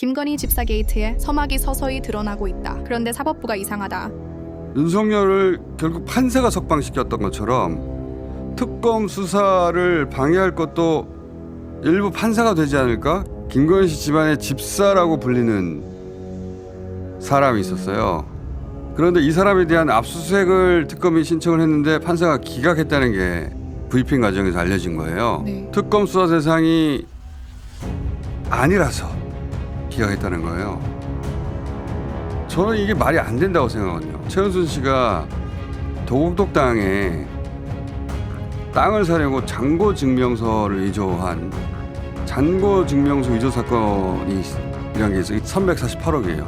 김건희 집사 게이트에 서막이 서서히 드러나고 있다. 그런데 사법부가 이상하다. 윤석열을 결국 판사가 석방시켰던 것처럼 특검 수사를 방해할 것도 일부 판사가 되지 않을까? 김건희 씨 집안의 집사라고 불리는 사람이 있었어요. 그런데 이 사람에 대한 압수수색을 특검이 신청을 했는데 판사가 기각했다는 게 브리핑 과정에서 알려진 거예요. 네. 특검 수사 대상이 아니라서 기각했다는 거예요. 저는 이게 말이 안 된다고 생각하거든요. 최은순 씨가 도곡동 땅에 땅을 사려고 잔고증명서를 위조한 잔고증명서 위조 사건이 이란 게 있어요. 348억이에요.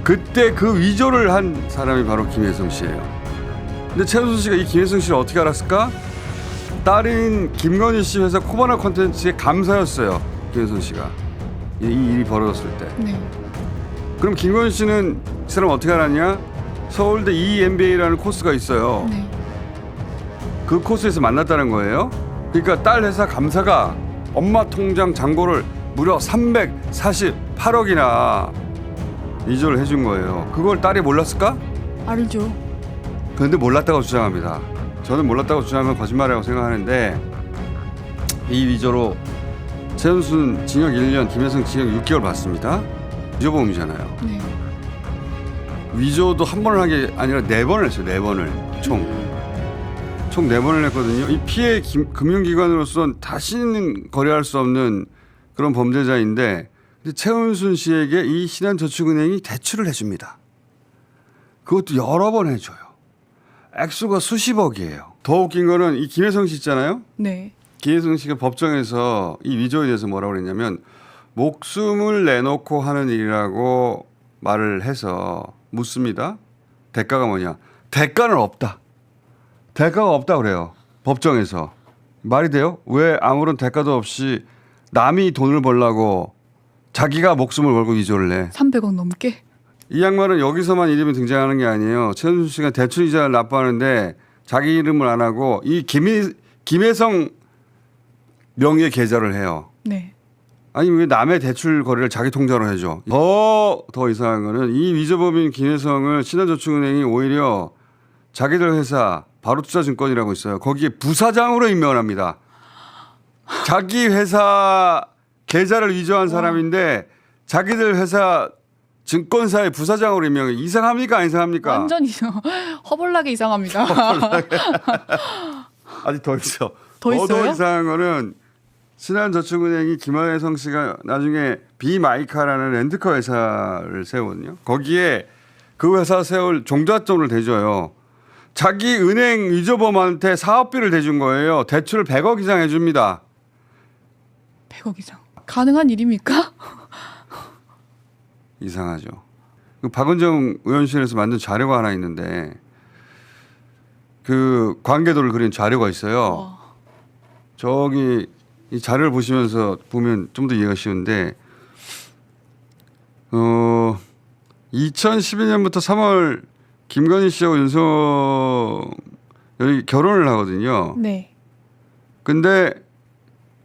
그때 그 위조를 한 사람이 바로 김혜성 씨예요. 근데 최은순 씨가 이 김혜성 씨를 어떻게 알았을까? 딸인 김건희 씨 회사 코바나 콘텐츠의 감사였어요. 김혜성 씨가 이 일이 벌어졌을 때. 네. 그럼 김건희 씨는 이 사람 어떻게 알았냐? 서울대 EMBA라는 코스가 있어요. 네. 그 코스에서 만났다는 거예요. 그러니까 딸 회사 감사가 엄마 통장 잔고를 무려 348억이나 위조를 해준 거예요. 그걸 딸이 몰랐을까? 알죠. 그런데 몰랐다고 주장합니다. 저는 몰랐다고 주장하면 거짓말이라고 생각하는데 이 위조로 최은순 징역 1년, 김혜성 징역 6개월 받습니다. 위조범이잖아요. 네. 위조도 한 번을 한 게 아니라 4번을 했어요. 4번을 총 4번을 했거든요. 이 피해 금융기관으로서는 다시는 거래할 수 없는 그런 범죄자인데 근데 최은순 씨에게 이 신한저축은행이 대출을 해줍니다. 그것도 여러 번 해줘요. 액수가 수십억이에요. 더 웃긴 거는 이 김혜성 씨 있잖아요. 네. 김혜성 씨가 법정에서 이 위조에 대해서 뭐라고 그랬냐면 목숨을 내놓고 하는 일이라고 말을 해서 묻습니다. 대가가 뭐냐? 대가는 없다. 대가가 없다 그래요. 법정에서. 말이 돼요? 왜 아무런 대가도 없이 남이 돈을 벌라고 자기가 목숨을 걸고 위조를 해? 300억 넘게? 이 양반은 여기서만 이름이 등장하는 게 아니에요. 최은순 씨가 대출이자를 납부하는데 자기 이름을 안 하고 이 김혜성 명의의 계좌를 해요. 네. 아니 왜 남의 대출 거래를 자기 통장으로 해줘? 더 이상한 거는 이 위조범인 김혜성을 신한저축은행이 오히려 자기들 회사 바로투자증권이라고 있어요. 거기에 부사장으로 임명을 합니다. 자기 회사 계좌를 위조한 사람인데 자기들 회사 증권사의 부사장으로 임명해. 이상합니까? 안 이상합니까? 완전 허벌나게 이상합니다. 아직 더 있어. 더 있어요? 더 이상한 거는 신한저축은행이 김혜성 씨가 나중에 비마이카라는 렌트카 회사를 세우거든요. 거기에 그 회사 세울 종잣돈을 대줘요. 자기 은행 위조범한테 사업비를 대준 거예요. 대출을 100억 이상 해줍니다. 100억 이상. 가능한 일입니까? 이상하죠. 그 박은정 의원실에서 만든 자료가 하나 있는데 그 관계도를 그린 자료가 있어요. 저기 이 자료를 보시면서 보면 좀 더 이해가 쉬운데 2012년부터 3월 김건희 씨하고 윤석열이 결혼을 하거든요. 네. 근데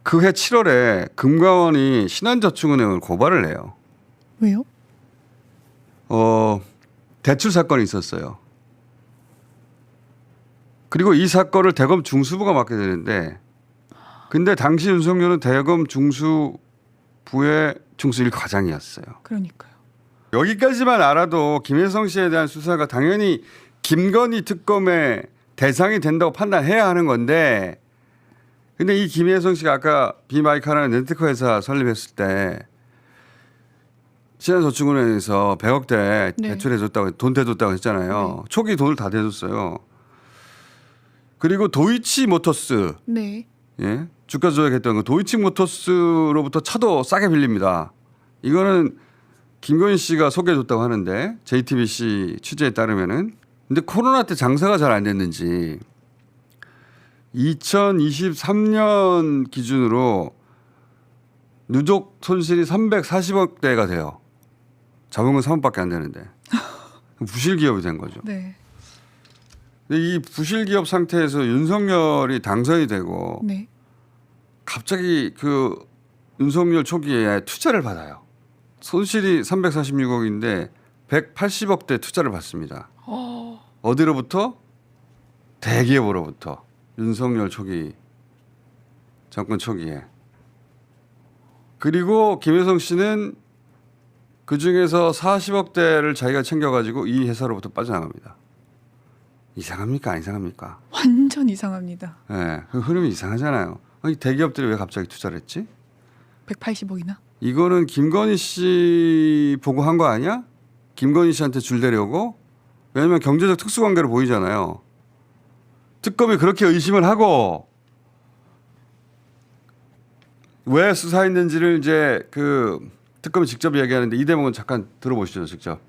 그 해 7월에 금감원이 신한저축은행을 고발을 해요. 왜요? 대출 사건이 있었어요. 그리고 이 사건을 대검 중수부가 맡게 되는데 근데 당시 윤석열은 대검 중수부의 중수 1과장이었어요. 그러니까요. 여기까지만 알아도 김혜성 씨에 대한 수사가 당연히 김건희 특검의 대상이 된다고 판단해야 하는 건데 근데 이 김혜성 씨가 아까 비마이카라는 렌트카 회사 설립했을 때 신한저축은행에서 100억대 네. 대출해줬다고 돈 대줬다고 했잖아요. 네. 초기 돈을 다 대줬어요. 그리고 도이치모터스 네. 예? 주가 조작했던 그 도이치모터스로부터 차도 싸게 빌립니다. 이거는 김건희 씨가 소개해줬다고 하는데 JTBC 취재에 따르면은 근데 코로나 때 장사가 잘 안 됐는지 2023년 기준으로 누적 손실이 340억대가 돼요. 잡은 건 3억밖에 안 되는데 부실 기업이 된 거죠. 네. 근데 이 부실 기업 상태에서 윤석열이 당선이 되고 네. 갑자기 그 윤석열 초기에 투자를 받아요. 손실이 346억인데 180억대 투자를 받습니다. 어디로부터? 대기업으로부터. 윤석열 초기 정권 초기에. 그리고 김혜성 씨는 그중에서 40억대를 자기가 챙겨가지고 이 회사로부터 빠져나갑니다. 이상합니까? 안 이상합니까? 완전 이상합니다. 네, 그 흐름이 이상하잖아요. 아니, 대기업들이 왜 갑자기 투자를 했지? 180억이나? 이거는 김건희 씨 보고 한 거 아니야? 김건희 씨한테 줄 대려고? 왜냐면 경제적 특수관계로 보이잖아요. 특검이 그렇게 의심을 하고 왜 수사했는지를 이제 그 특검이 직접 이야기하는데 이 대목은 잠깐 들어보시죠, 직접.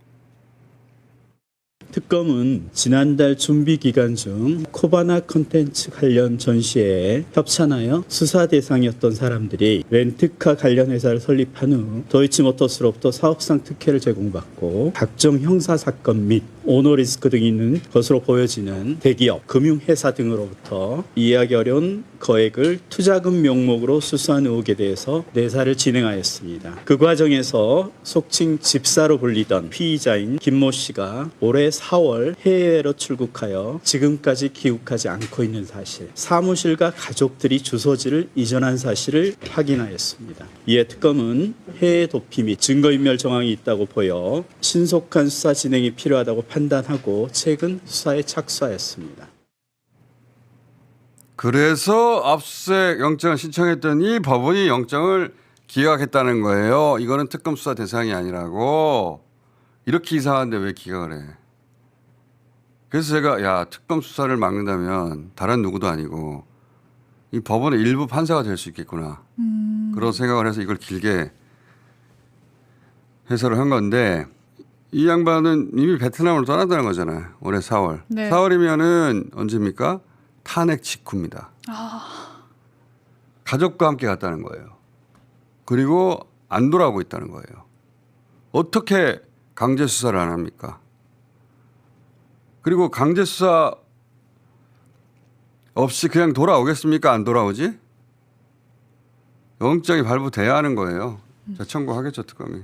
특검은 지난달 준비 기간 중 코바나 콘텐츠 관련 전시회에 협찬하여 수사 대상이었던 사람들이 렌트카 관련 회사를 설립한 후 도이치모터스로부터 사업상 특혜를 제공받고 각종 형사 사건 및 오너 리스크 등이 있는 것으로 보여지는 대기업, 금융회사 등으로부터 이해하기 어려운 거액을 투자금 명목으로 수수한 의혹에 대해서 내사를 진행하였습니다. 그 과정에서 속칭 집사로 불리던 피의자인 김모 씨가 올해 4월 해외로 출국하여 지금까지 귀국하지 않고 있는 사실, 사무실과 가족들이 주소지를 이전한 사실을 확인하였습니다. 이에 특검은 해외 도피 및 증거인멸 정황이 있다고 보여 신속한 수사 진행이 필요하다고 판단하고 최근 수사에 착수하였습니다. 그래서 압수수색 영장을 신청했더니 법원이 영장을 기각했다는 거예요. 이거는 특검 수사 대상이 아니라고. 이렇게 이상한데 왜 기각을 해? 그래서 제가 야, 특검 수사를 막는다면 다른 누구도 아니고 이 법원의 일부 판사가 될 수 있겠구나. 그런 생각을 해서 이걸 길게 해설을 한 건데 이 양반은 이미 베트남으로 떠났다는 거잖아요. 올해 4월. 네. 4월이면은 언제입니까? 탄핵 직후입니다. 가족과 함께 갔다는 거예요. 그리고 안 돌아오고 있다는 거예요. 어떻게 강제 수사를 안 합니까? 그리고 강제 수사 없이 그냥 돌아오겠습니까? 안 돌아오지? 영장이 발부돼야 하는 거예요. 자, 청구하겠죠, 특검이.